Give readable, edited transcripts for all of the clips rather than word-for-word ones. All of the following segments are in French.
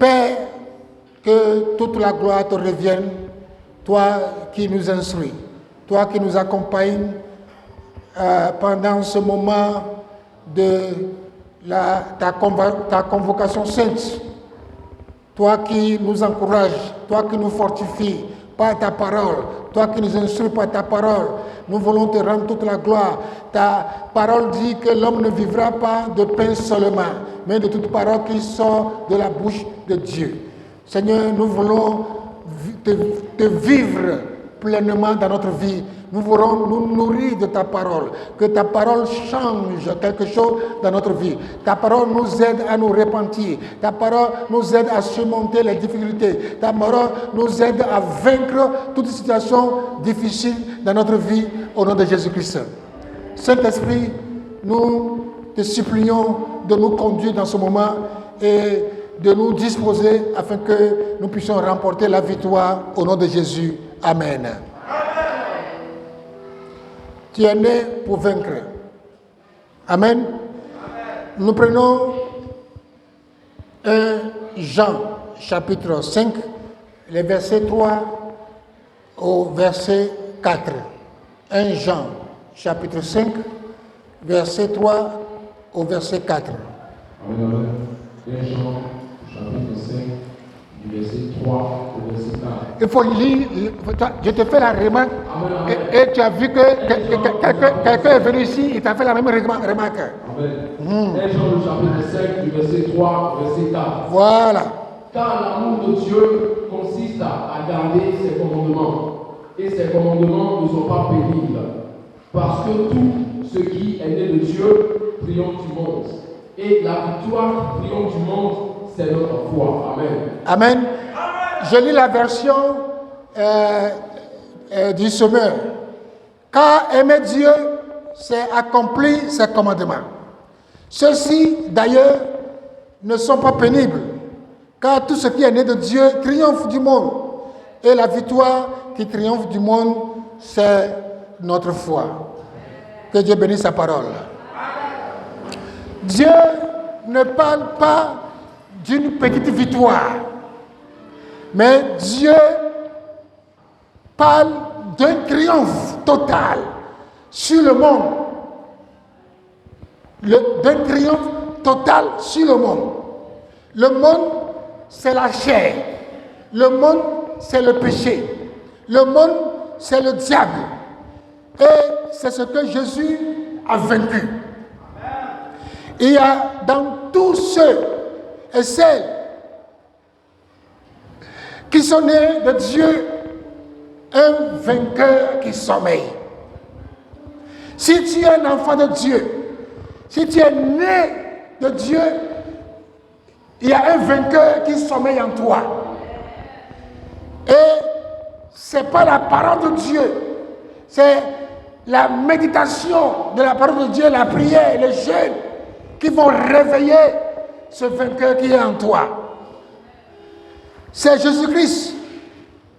Père, que toute la gloire te revienne, toi qui nous instruis, toi qui nous accompagnes pendant ce moment de ta convocation sainte, toi qui nous encourages, toi qui nous fortifies par ta parole, toi qui nous instruis par ta parole, nous voulons te rendre toute la gloire. Ta parole dit que l'homme ne vivra pas de pain seulement, mais de toute parole qui sort de la bouche de Dieu. Seigneur, nous voulons te vivre pleinement dans notre vie. Nous voulons nous nourrir de ta parole. Que ta parole change quelque chose dans notre vie. Ta parole nous aide à nous repentir. Ta parole nous aide à surmonter les difficultés. Ta parole nous aide à vaincre toute situation difficile dans notre vie au nom de Jésus-Christ. Saint-Esprit, nous te supplions de nous conduire dans ce moment et de nous disposer afin que nous puissions remporter la victoire au nom de Jésus. Amen. Tu es né pour vaincre. Amen. Nous prenons 1 Jean chapitre 5, les versets 3 au verset 4. 1 Jean chapitre 5, verset 3 au verset 4. Amen. 1 Jean chapitre 5, du verset 3 au verset 4. Il faut lire, je te fais la remarque, et tu as vu que quelqu'un est venu ici, il t'a fait la même remarque. Amen. 1 Jean chapitre 5, du verset 3 au verset 4. Voilà. Car l'amour de Dieu consiste à garder ses commandements, et ses commandements ne sont pas pénibles, parce que tout ce qui est né de Dieu triomphe du monde, et la victoire triomphe du monde, c'est notre foi. Amen. Amen. Je lis la version du Sommeur. Car aimer Dieu, c'est accomplir ses commandements. Ceux-ci, d'ailleurs, ne sont pas pénibles, car tout ce qui est né de Dieu triomphe du monde. Et la victoire qui triomphe du monde, c'est notre foi. Que Dieu bénisse sa parole. Dieu ne parle pas d'une petite victoire, mais Dieu parle d'un triomphe total sur le monde. D'un triomphe total sur le monde. Le monde, c'est la chair. Le monde, c'est le péché. Le monde, c'est le diable. Et c'est ce que Jésus a vaincu. Il y a dans tous ceux et celles qui sont nés de Dieu un vainqueur qui sommeille. Si tu es un enfant de Dieu, si tu es né de Dieu, il y a un vainqueur qui sommeille en toi. Et ce n'est pas la parole de Dieu, c'est la méditation de la parole de Dieu, la prière, les jeûnes qui vont réveiller ce vainqueur qui est en toi. C'est Jésus-Christ.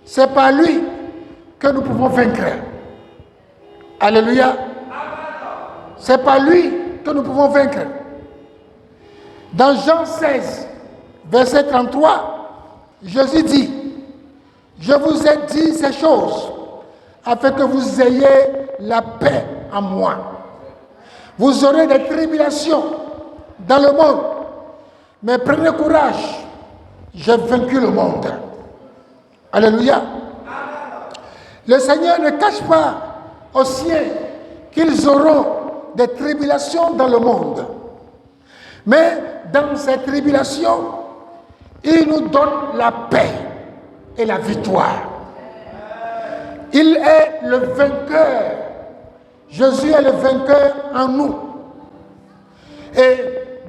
C'est par lui que nous pouvons vaincre. Alléluia. C'est par lui que nous pouvons vaincre. Dans Jean 16, verset 33, Jésus dit, « Je vous ai dit ces choses afin que vous ayez la paix en moi. Vous aurez des tribulations dans le monde, mais prenez courage, j'ai vaincu le monde. » Alléluia. Le Seigneur ne cache pas aux siens qu'ils auront des tribulations dans le monde. Mais dans ces tribulations, il nous donne la paix et la victoire. Il est le vainqueur. Jésus est le vainqueur en nous. Et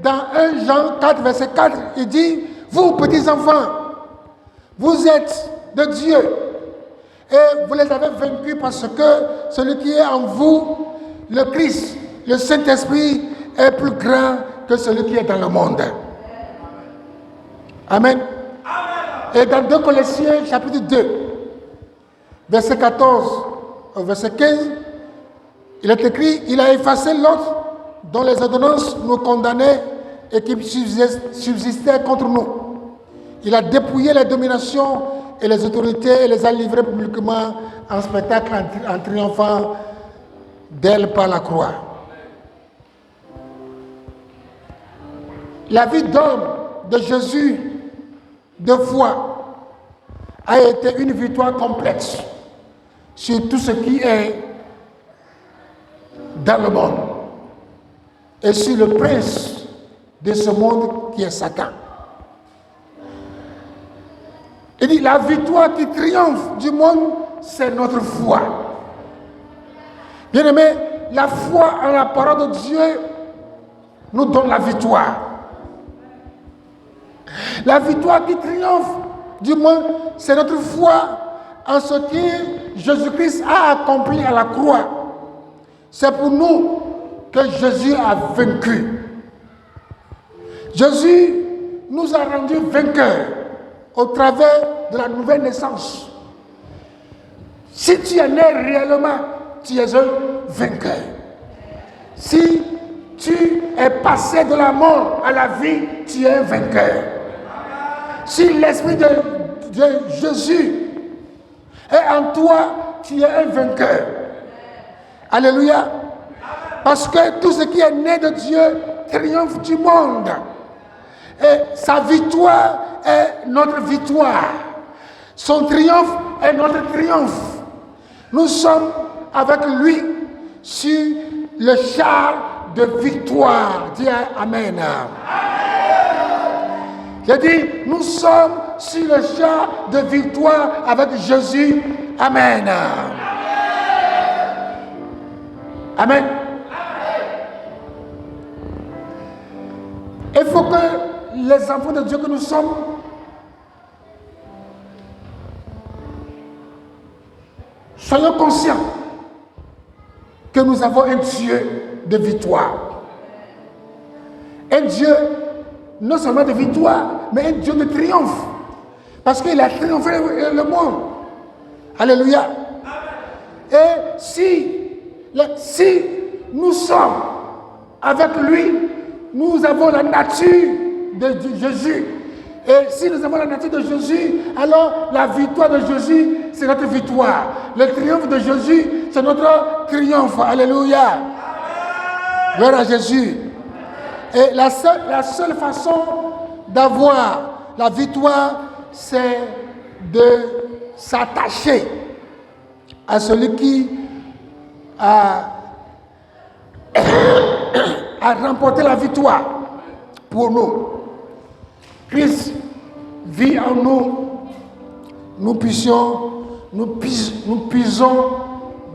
dans 1 Jean 4, verset 4, il dit, « Vous, petits enfants, vous êtes de Dieu et vous les avez vaincus parce que celui qui est en vous, le Christ, le Saint-Esprit, est plus grand que celui qui est dans le monde. » Amen. Et dans 2 Colossiens, chapitre 2, verset 14 au verset 15, il est écrit, il a effacé l'autre dont les ordonnances nous condamnaient et qui subsistaient contre nous. Il a dépouillé les dominations et les autorités et les a livrées publiquement en spectacle en triomphant d'elles par la croix. La vie d'homme de Jésus, de foi, a été une victoire complexe sur tout ce qui est dans le monde et sur le prince de ce monde qui est Satan. Il dit, la victoire qui triomphe du monde, c'est notre foi. Bien-aimés, la foi en la parole de Dieu nous donne la victoire. La victoire qui triomphe du monde, c'est notre foi en ce que Jésus-Christ a accompli à la croix. C'est pour nous que Jésus a vaincu. Jésus nous a rendus vainqueurs au travers de la nouvelle naissance. Si tu es né réellement, tu es un vainqueur. Si tu es passé de la mort à la vie, tu es un vainqueur. Si l'Esprit de Jésus est en toi, tu es un vainqueur. Alléluia. Parce que tout ce qui est né de Dieu triomphe du monde. Et sa victoire est notre victoire. Son triomphe est notre triomphe. Nous sommes avec lui sur le char de victoire. Dis Amen. J'ai dit, nous sommes sur le char de victoire avec Jésus. Amen. Amen. Il faut que les enfants de Dieu que nous sommes soyons conscients que nous avons un Dieu de victoire. Un Dieu non seulement de victoire, mais un Dieu de triomphe. Parce qu'il a triomphé le monde. Alléluia. Et si nous sommes avec lui, nous avons la nature de Jésus. Et si nous avons la nature de Jésus, alors la victoire de Jésus, c'est notre victoire. Le triomphe de Jésus, c'est notre triomphe. Alléluia. Gloire à Jésus. Et la seule façon d'avoir la victoire, c'est de s'attacher à celui qui a remporté la victoire pour nous. Christ vit en nous, nous puisons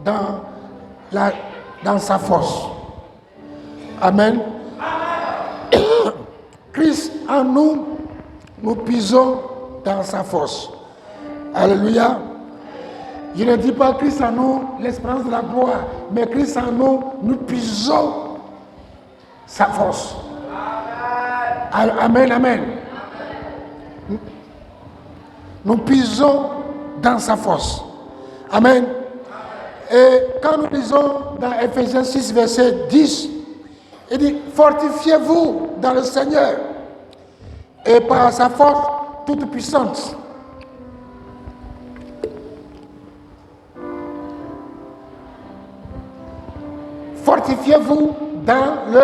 dans sa force. Amen. Christ en nous, nous puisons dans sa force. Alléluia. Je ne dis pas Christ en nous, l'espérance de la gloire, mais Christ en nous, nous puisons sa force. Amen, amen. Nous puisons dans sa force. Amen. Et quand nous lisons dans Ephésiens 6, verset 10, il dit, fortifiez-vous dans le Seigneur et par sa force toute puissante. Fortifiez-vous dans le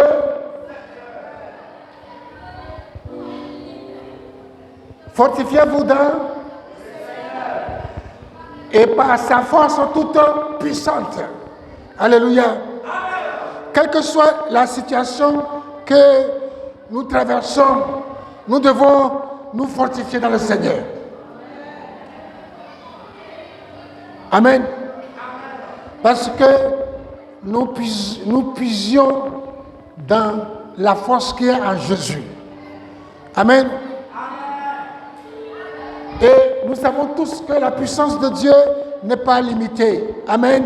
Fortifiez-vous dans et par sa force toute puissante. Alléluia. Quelle que soit la situation que nous traversons, nous devons nous fortifier dans le Seigneur. Amen. Parce que nous puisions dans la force qui est en Jésus. Amen. Et nous savons tous que la puissance de Dieu n'est pas limitée. Amen.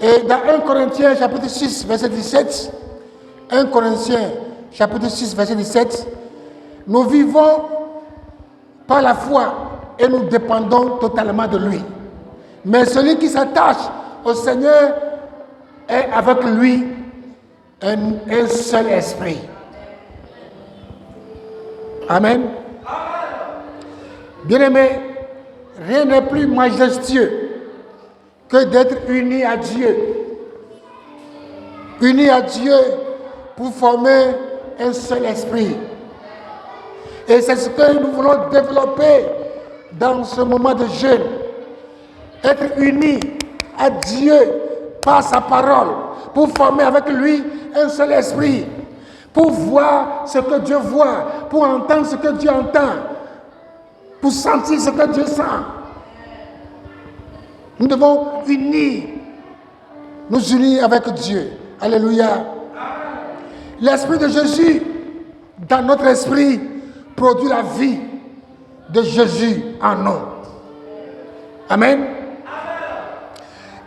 Et dans 1 Corinthiens chapitre 6 verset 17, 1 Corinthiens chapitre 6 verset 17, nous vivons par la foi et nous dépendons totalement de lui. Mais celui qui s'attache au Seigneur est avec lui un seul esprit. Amen. Bien-aimés, rien n'est plus majestueux que d'être unis à Dieu. Unis à Dieu pour former un seul esprit. Et c'est ce que nous voulons développer dans ce moment de jeûne. Être unis à Dieu par sa parole, pour former avec lui un seul esprit, pour voir ce que Dieu voit, pour entendre ce que Dieu entend, pour sentir ce que Dieu sent. Nous devons nous unir avec Dieu. Alléluia. L'esprit de Jésus, dans notre esprit, produit la vie de Jésus en nous. Amen.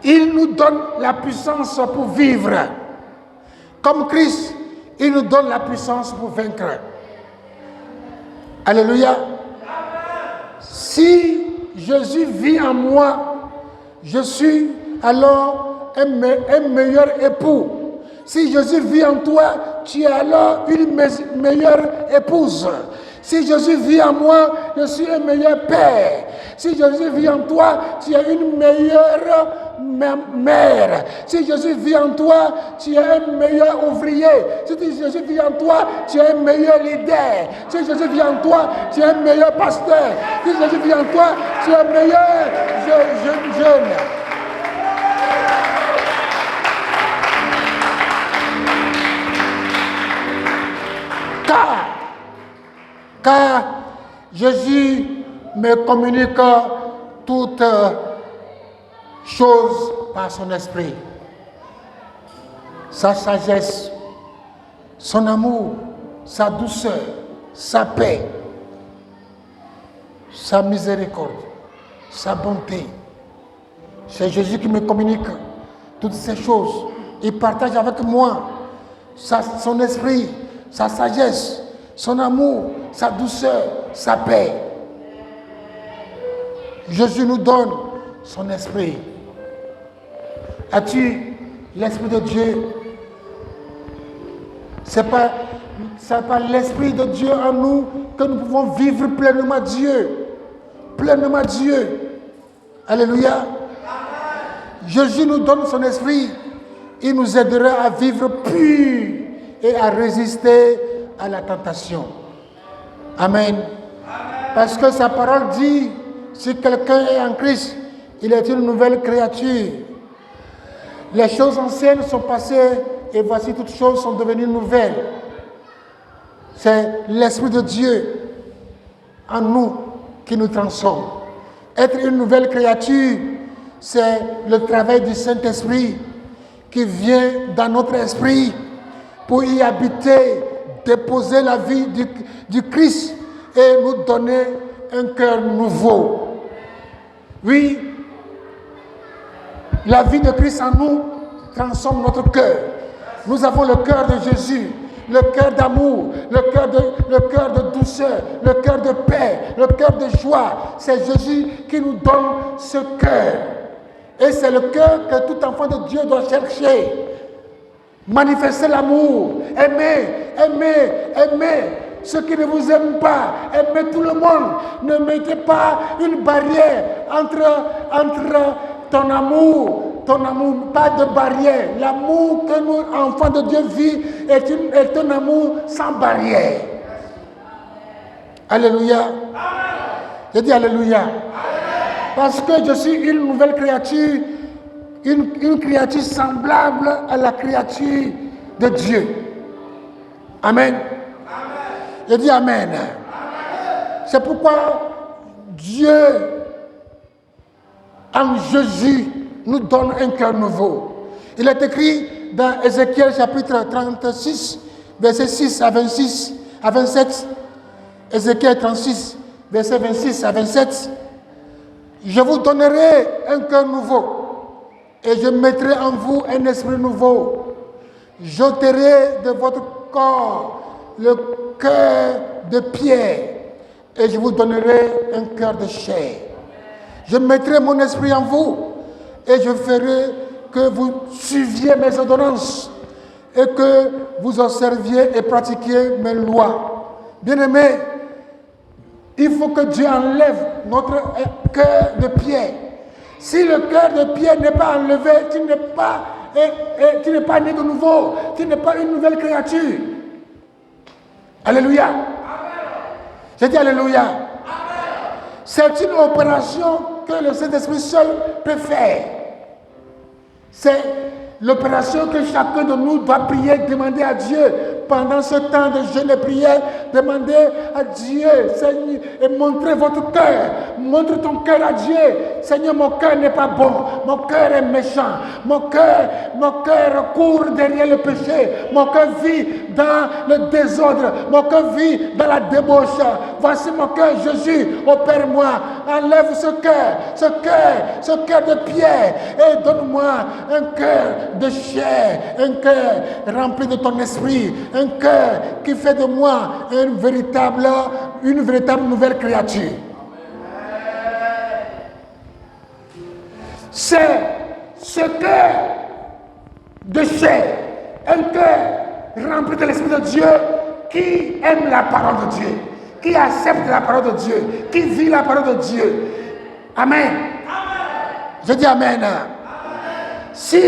Il nous donne la puissance pour vivre. Comme Christ, il nous donne la puissance pour vaincre. Alléluia. Si Jésus vit en moi, je suis alors un meilleur époux. Si Jésus vit en toi, tu es alors une meilleure épouse. Si Jésus vit en moi, je suis un meilleur père. Si Jésus vit en toi, tu es une meilleure mère. Si Jésus vit en toi, tu es un meilleur ouvrier. Si Jésus vit en toi, tu es un meilleur leader. Si Jésus vit en toi, tu es un meilleur pasteur. Si Jésus vit en toi, tu es un meilleur jeune. Car Jésus me communique toutes choses par son esprit. Sa sagesse, son amour, sa douceur, sa paix, sa miséricorde, sa bonté. C'est Jésus qui me communique toutes ces choses. Il partage avec moi son esprit, sa sagesse, son amour, sa douceur, sa paix. Jésus nous donne son esprit. As-tu l'esprit de Dieu? Ce n'est pas l'esprit de Dieu en nous que nous pouvons vivre pleinement Dieu. Pleinement Dieu. Alléluia. Jésus nous donne son esprit. Il nous aidera à vivre pur et à résister à la tentation. Amen. Parce que sa parole dit, si quelqu'un est en Christ, il est une nouvelle créature. Les choses anciennes sont passées et voici toutes choses sont devenues nouvelles. C'est l'Esprit de Dieu en nous qui nous transforme. Être une nouvelle créature, c'est le travail du Saint-Esprit qui vient dans notre esprit pour y habiter, déposer la vie du Christ et nous donner un cœur nouveau. Oui, la vie de Christ en nous transforme notre cœur. Nous avons le cœur de Jésus, le cœur d'amour, le cœur de douceur, le cœur de paix, le cœur de joie. C'est Jésus qui nous donne ce cœur. Et c'est le cœur que tout enfant de Dieu doit chercher. Manifestez l'amour, aimez ceux qui ne vous aiment pas, aimez tout le monde. Ne mettez pas une barrière entre ton amour, pas de barrière. L'amour que nous, enfants de Dieu, vivons est un amour sans barrière. Alléluia. Je dis Alléluia. Parce que je suis une nouvelle créature, une créature semblable à la créature de Dieu. Amen. Je dis Amen. C'est pourquoi Dieu, en Jésus, nous donne un cœur nouveau. Il est écrit dans Ézéchiel chapitre 36, versets 6 à 27. Ézéchiel 36, versets 26 à 27. Je vous donnerai un cœur nouveau et je mettrai en vous un esprit nouveau. J'ôterai de votre corps le cœur de pierre et je vous donnerai un cœur de chair. Je mettrai mon esprit en vous et je ferai que vous suiviez mes ordonnances et que vous observiez et pratiquiez mes lois. Bien-aimés, Il faut que Dieu enlève notre cœur de pierre. Si le cœur de pierre n'est pas enlevé, tu n'es pas né de nouveau. Tu n'es pas une nouvelle créature. Alléluia. J'ai dit Alléluia. C'est une opération que le Saint-Esprit seul peut faire. C'est l'opération que chacun de nous doit prier, demander à Dieu. Pendant ce temps de jeûne et prière, demandez à Dieu, Seigneur, et montrez votre cœur. Montre ton cœur à Dieu. Seigneur, mon cœur n'est pas bon. Mon cœur est méchant. Mon cœur court derrière le péché. Mon cœur vit dans le désordre. Mon cœur vit dans la débauche. Voici mon cœur, Jésus. Opère-moi. Enlève ce cœur de pierre. Et donne-moi un cœur de chair. Un cœur rempli de ton esprit. Un cœur qui fait de moi une véritable nouvelle créature. C'est ce cœur de chair, un cœur rempli de l'Esprit de Dieu qui aime la parole de Dieu, qui accepte la parole de Dieu, qui vit la parole de Dieu. Amen. Je dis Amen. Si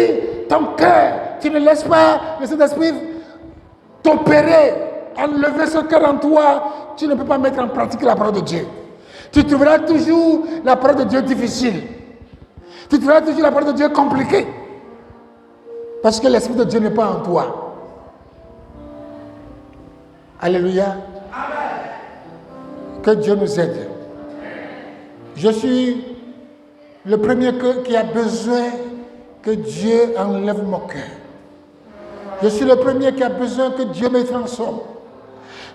ton cœur, tu ne laisses pas le Saint-Esprit t'opérer, enlever ce cœur en toi, tu ne peux pas mettre en pratique la parole de Dieu. Tu trouveras toujours la parole de Dieu difficile. Tu trouveras toujours la parole de Dieu compliquée. Parce que l'Esprit de Dieu n'est pas en toi. Alléluia. Que Dieu nous aide. Je suis le premier qui a besoin que Dieu enlève mon cœur. Je suis le premier qui a besoin que Dieu me transforme.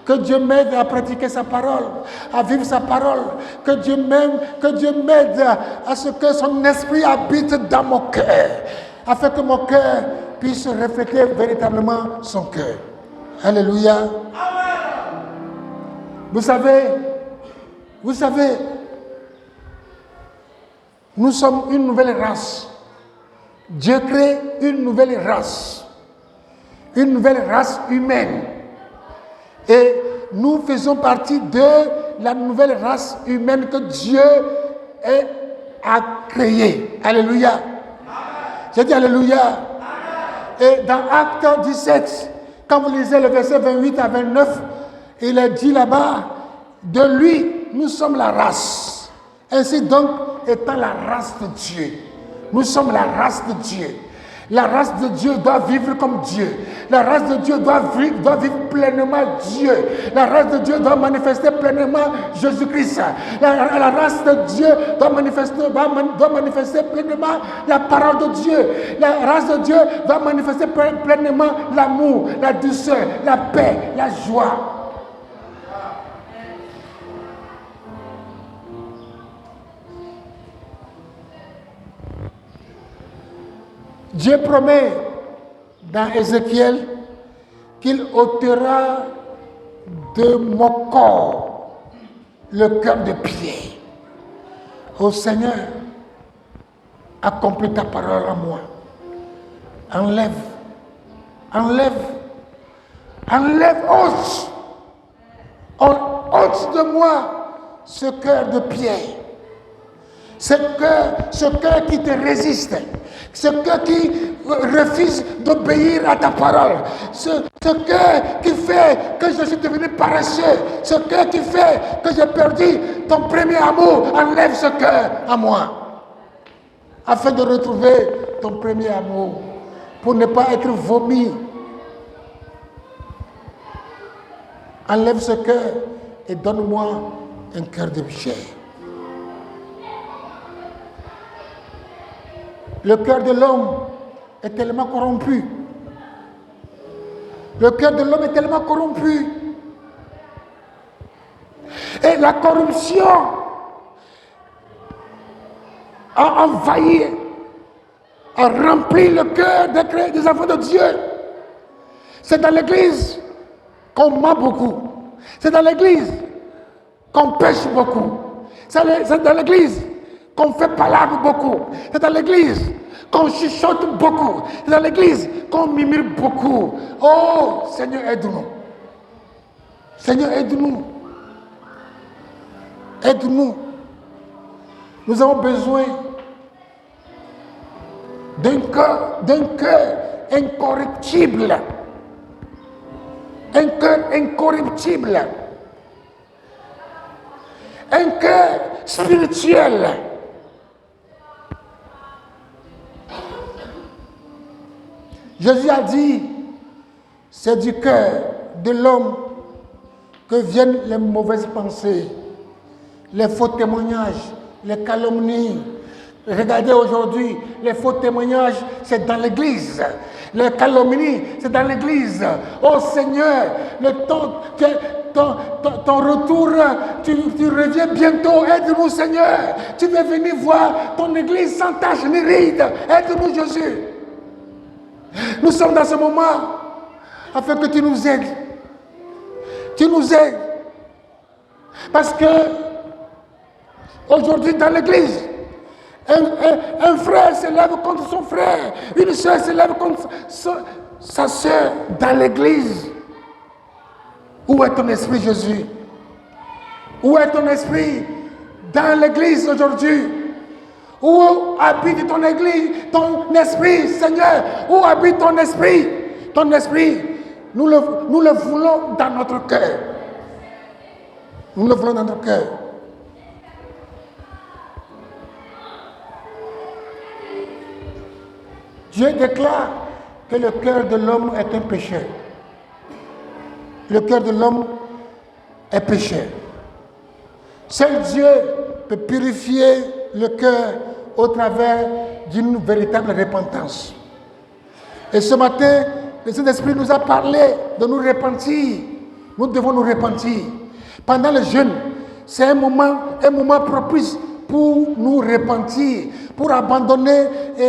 Que Dieu m'aide à pratiquer sa parole, à vivre sa parole. Que Dieu m'aide à ce que son esprit habite dans mon cœur. Afin que mon cœur puisse refléter véritablement son cœur. Alléluia. Vous savez, nous sommes une nouvelle race. Dieu crée une nouvelle race. Une nouvelle race humaine. Et nous faisons partie de la nouvelle race humaine que Dieu a créée. Alléluia. J'ai dit Alléluia. Et dans Acte 17, quand vous lisez le verset 28 à 29, il est dit là-bas, de lui, nous sommes la race. Ainsi donc, étant la race de Dieu. Nous sommes la race de Dieu. La race de Dieu doit vivre comme Dieu. La race de Dieu doit vivre pleinement Dieu. La race de Dieu doit manifester pleinement Jésus-Christ. La race de Dieu doit manifester pleinement la parole de Dieu. La race de Dieu doit manifester pleinement l'amour, la douceur, la paix, la joie. Dieu promet dans Ézéchiel qu'il ôtera de mon corps le cœur de pierre. Ô Seigneur, accomplis ta parole en moi. Ôte de moi ce cœur de pierre. Ce cœur qui te résiste. Ce cœur qui refuse d'obéir à ta parole. Ce cœur qui fait que je suis devenu paresseux. Ce cœur qui fait que j'ai perdu ton premier amour. Enlève ce cœur à moi. Afin de retrouver ton premier amour. Pour ne pas être vomi. Enlève ce cœur et donne-moi un cœur de chair. Le cœur de l'homme est tellement corrompu. Le cœur de l'homme est tellement corrompu. Et la corruption a envahi, a rempli le cœur des enfants de Dieu. C'est dans l'église qu'on ment beaucoup. C'est dans l'église qu'on pêche beaucoup. C'est dans l'église qu'on fait palabre beaucoup. C'est dans l'église qu'on chuchote beaucoup. C'est dans l'église qu'on murmure beaucoup. Oh, Seigneur, aide-nous. Seigneur, aide-nous. Aide-nous. Nous avons besoin d'un cœur incorruptible. Un cœur incorruptible. Un cœur spirituel. Jésus a dit, c'est du cœur de l'homme que viennent les mauvaises pensées, les faux témoignages, les calomnies. Regardez aujourd'hui, les faux témoignages, c'est dans l'église. Les calomnies, c'est dans l'église. Oh Seigneur, ton retour, tu reviens bientôt. Aide-nous Seigneur. Tu veux venir voir ton église sans tache ni ride. Aide-nous Jésus. Nous sommes dans ce moment afin que tu nous aides. Tu nous aides. Parce que aujourd'hui dans l'église, un frère se lève contre son frère. Une soeur se lève contre sa soeur dans l'église. Où est ton esprit, Jésus? Où est ton esprit dans l'église aujourd'hui? Où habite ton église, ton esprit, Seigneur? Où habite ton esprit? Ton esprit, nous le voulons dans notre cœur. Nous le voulons dans notre cœur. Dieu déclare que le cœur de l'homme est un pécheur. Le cœur de l'homme est pécheur. Seul Dieu peut purifier le cœur au travers d'une véritable repentance. Et ce matin, le Saint-Esprit nous a parlé de nous repentir. Nous devons nous repentir. Pendant le jeûne, c'est un moment propice pour nous repentir, pour abandonner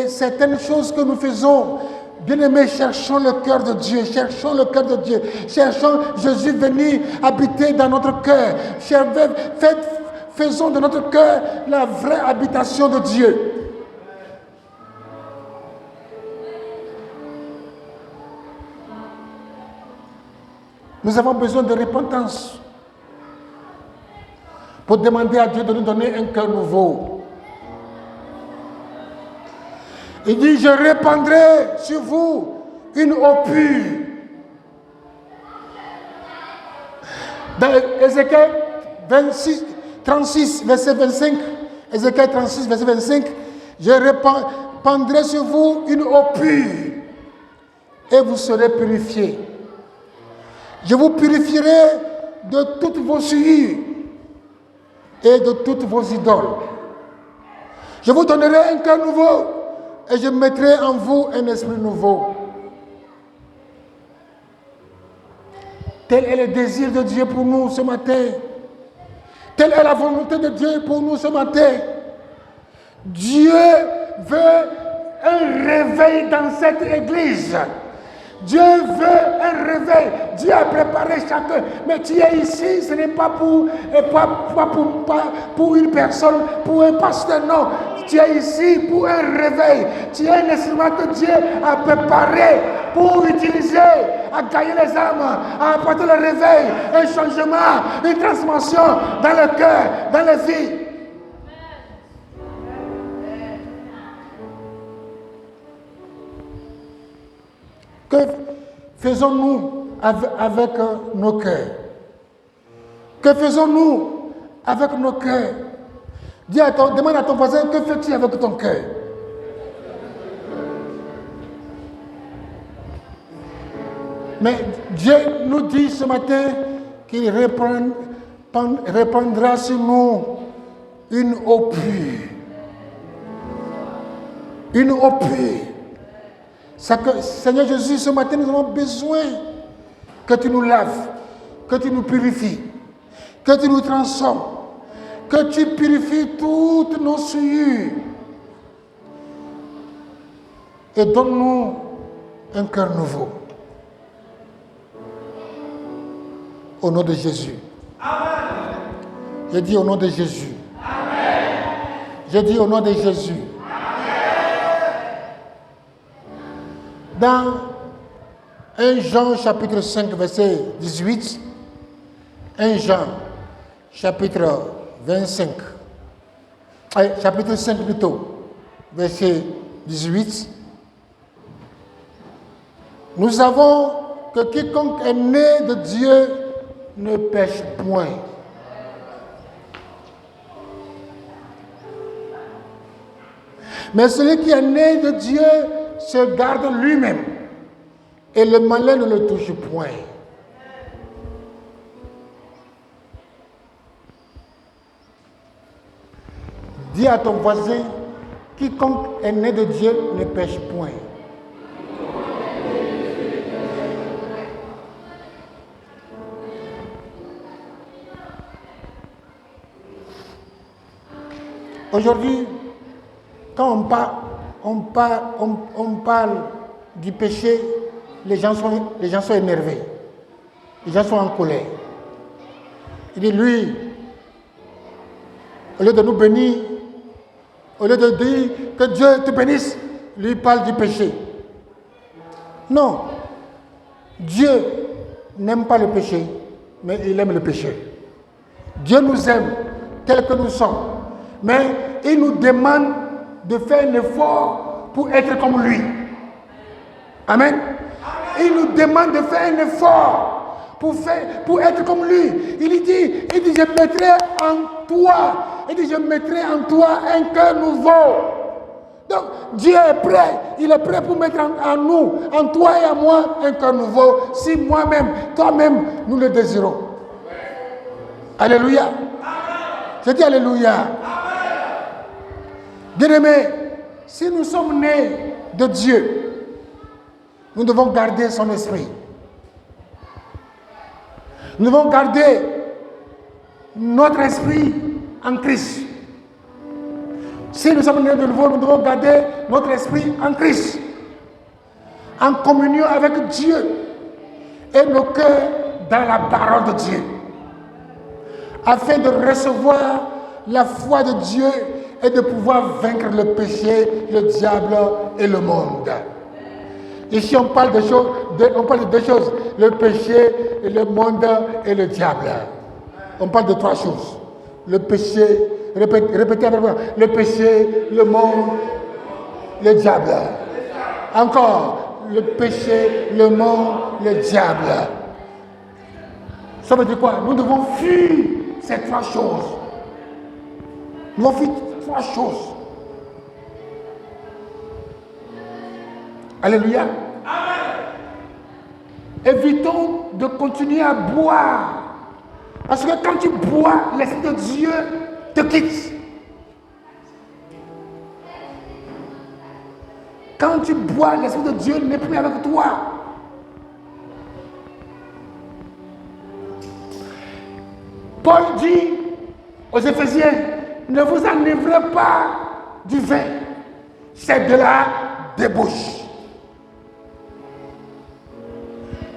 certaines choses que nous faisons. Bien-aimés, cherchons le cœur de Dieu, cherchons le cœur de Dieu, cherchons Jésus venir habiter dans notre cœur. Faisons de notre cœur la vraie habitation de Dieu. Nous avons besoin de repentance pour demander à Dieu de nous donner un cœur nouveau. Il dit, je répandrai sur vous une eau pure. Dans Ézéchiel 36, verset 25, Ézéchiel 36, verset 25, je répandrai sur vous une eau pure et vous serez purifiés. Je vous purifierai de toutes vos souillures et de toutes vos idoles. Je vous donnerai un cœur nouveau et je mettrai en vous un esprit nouveau. Tel est le désir de Dieu pour nous ce matin. Telle est la volonté de Dieu pour nous ce matin. Dieu veut un réveil dans cette église. Dieu veut un réveil. Dieu a préparé chacun. Mais tu es ici, ce n'est pas pour une personne, pour un pasteur, non. Tu es ici pour un réveil. Tu es un instrument que Dieu a préparé pour utiliser, à gagner les âmes, à apporter le réveil, un changement, une transformation dans le cœur, dans les vies. Que faisons-nous avec nos cœurs? Que faisons-nous avec nos cœurs? Demande à ton voisin, que fais-tu avec ton cœur? Mais Dieu nous dit ce matin qu'il répandra sur nous une eau pure. Une eau pure. Seigneur Jésus, ce matin, nous avons besoin que tu nous laves, que tu nous purifies, que tu nous transformes, que tu purifies toutes nos souillures et donne-nous un cœur nouveau. Au nom de Jésus. Amen. Je dis au nom de Jésus. Amen. Je dis au nom de Jésus. Dans 1 Jean chapitre 5 verset 18, 1 Jean chapitre 25. Chapitre 5 plutôt, verset 18. Nous savons que quiconque est né de Dieu ne pêche point. Mais celui qui est né de Dieu se garde lui-même et le malin ne le touche point. Dis à ton voisin, quiconque est né de Dieu ne pêche point. Aujourd'hui, quand on parle du péché, les gens sont énervés. Les gens sont en colère. Il dit, lui, au lieu de nous bénir, au lieu de dire que Dieu te bénisse, lui parle du péché. Non. Dieu n'aime pas le péché, mais il aime le péché. Dieu nous aime tels que nous sommes, mais il nous demande de faire un effort pour être comme lui. Amen. Il nous demande de faire un effort pour être comme lui. Il dit, je mettrai en toi. Il dit, je mettrai en toi un cœur nouveau. Donc, Dieu est prêt. Il est prêt pour mettre en nous, en toi et en moi, un cœur nouveau. Si moi-même, toi-même, nous le désirons. Alléluia. Je dis Alléluia. Bien-aimés, si nous sommes nés de Dieu, nous devons garder son esprit. Nous devons garder notre esprit en Christ. Si nous sommes nés de nouveau, nous devons garder notre esprit en Christ, en communion avec Dieu et nos cœurs dans la parole de Dieu, afin de recevoir la foi de Dieu et de pouvoir vaincre le péché, le diable et le monde. Ici, on parle de deux choses, le péché, le monde et le diable. On parle de trois choses. Le péché, répétez avec moi, le péché, le monde, le diable. Encore, le péché, le monde, le diable. Ça veut dire quoi? Nous devons fuir ces trois choses. Nous devons fuir trois choses. Alléluia. Amen. Évitons de continuer à boire. Parce que quand tu bois, l'Esprit de Dieu te quitte. Quand tu bois, l'Esprit de Dieu n'est plus avec toi. Paul dit aux Éphésiens, ne vous enivrez pas du vin, c'est de la débauche.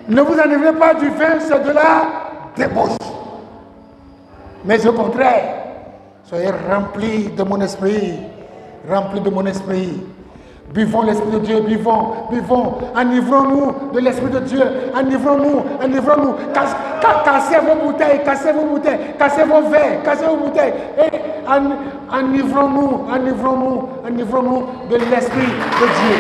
Ne vous enivrez pas du vin, c'est de la débauche. Mais au contraire, soyez remplis de mon esprit, remplis de mon esprit. Buvons l'Esprit de Dieu, buvons, enivrons-nous de l'Esprit de Dieu, enivrons-nous. Cassez vos bouteilles, cassez vos verres, cassez vos bouteilles. Et enivrons-nous de l'Esprit de Dieu.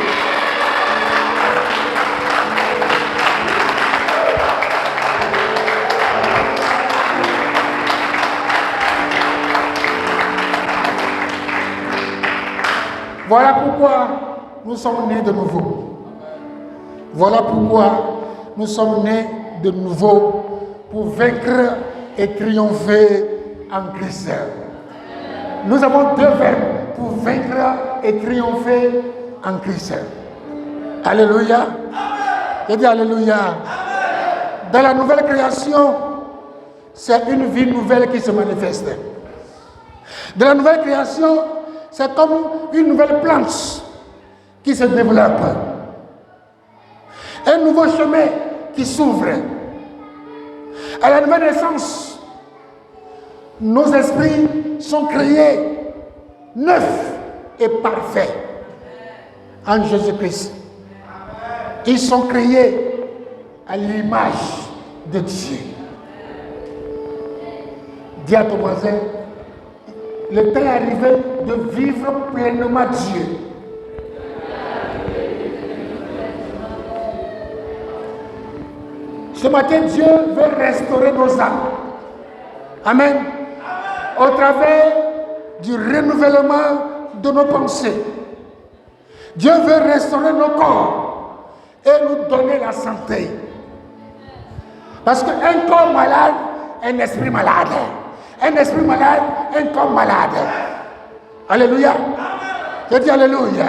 Voilà pourquoi nous sommes nés de nouveau. Voilà pourquoi nous sommes nés de nouveau pour vaincre et triompher en Christ. Nous avons deux verbes pour vaincre et triompher en Christ. Alléluia. Je dis Alléluia. Dans la nouvelle création, c'est une vie nouvelle qui se manifeste. Dans la nouvelle création, c'est comme une nouvelle plante qui se développe. Un nouveau chemin qui s'ouvre. À la nouvelle naissance, nos esprits sont créés neufs et parfaits en Jésus-Christ. Ils sont créés à l'image de Dieu. Dis à ton voisin, Le temps est arrivé de vivre pleinement Dieu. Ce matin, Dieu veut restaurer nos âmes. Amen. Au travers du renouvellement de nos pensées. Dieu veut restaurer nos corps et nous donner la santé. Parce qu'un corps malade, un esprit malade. Un esprit malade, un corps malade. Alléluia. Je dis Alléluia.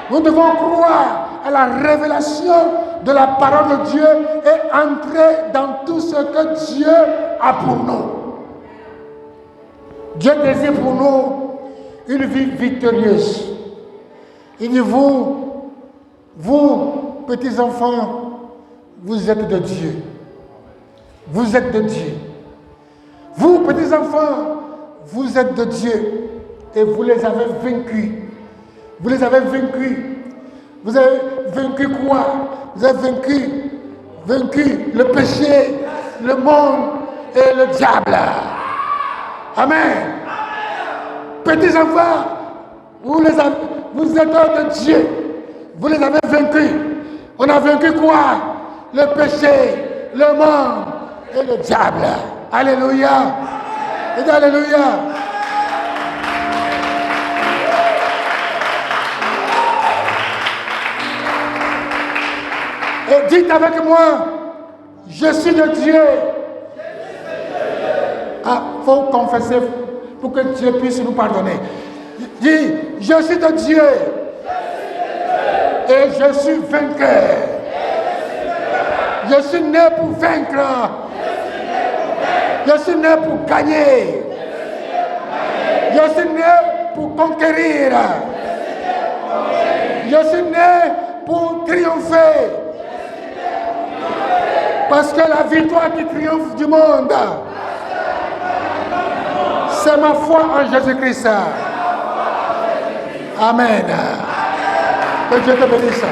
Nous devons croire à la révélation de la parole de Dieu et entrer dans tout ce que Dieu a pour nous. Dieu désire pour nous une vie victorieuse. Il dit, vous, petits enfants, vous êtes de Dieu. Vous êtes de Dieu. Vous, petits enfants, vous êtes de Dieu. Et vous les avez vaincus. Vous les avez vaincus. Vous avez vaincu quoi? Vous avez vaincu le péché, le monde et le diable. Amen. Petits enfants, vous êtes de Dieu. Vous les avez vaincus. On a vaincu quoi? Le péché, le monde et le diable. Alléluia. Et dit Alléluia. Et dites avec moi, je suis de Dieu. Ah, il faut confesser pour que Dieu puisse nous pardonner. Dis, je suis de Dieu. Et je suis vainqueur. Je suis né pour vaincre. Je suis né pour gagner. Je suis né pour conquérir. Je suis né pour triompher. Parce que la victoire qui triomphe du monde, c'est ma foi en Jésus-Christ. Amen. Que Dieu te bénisse.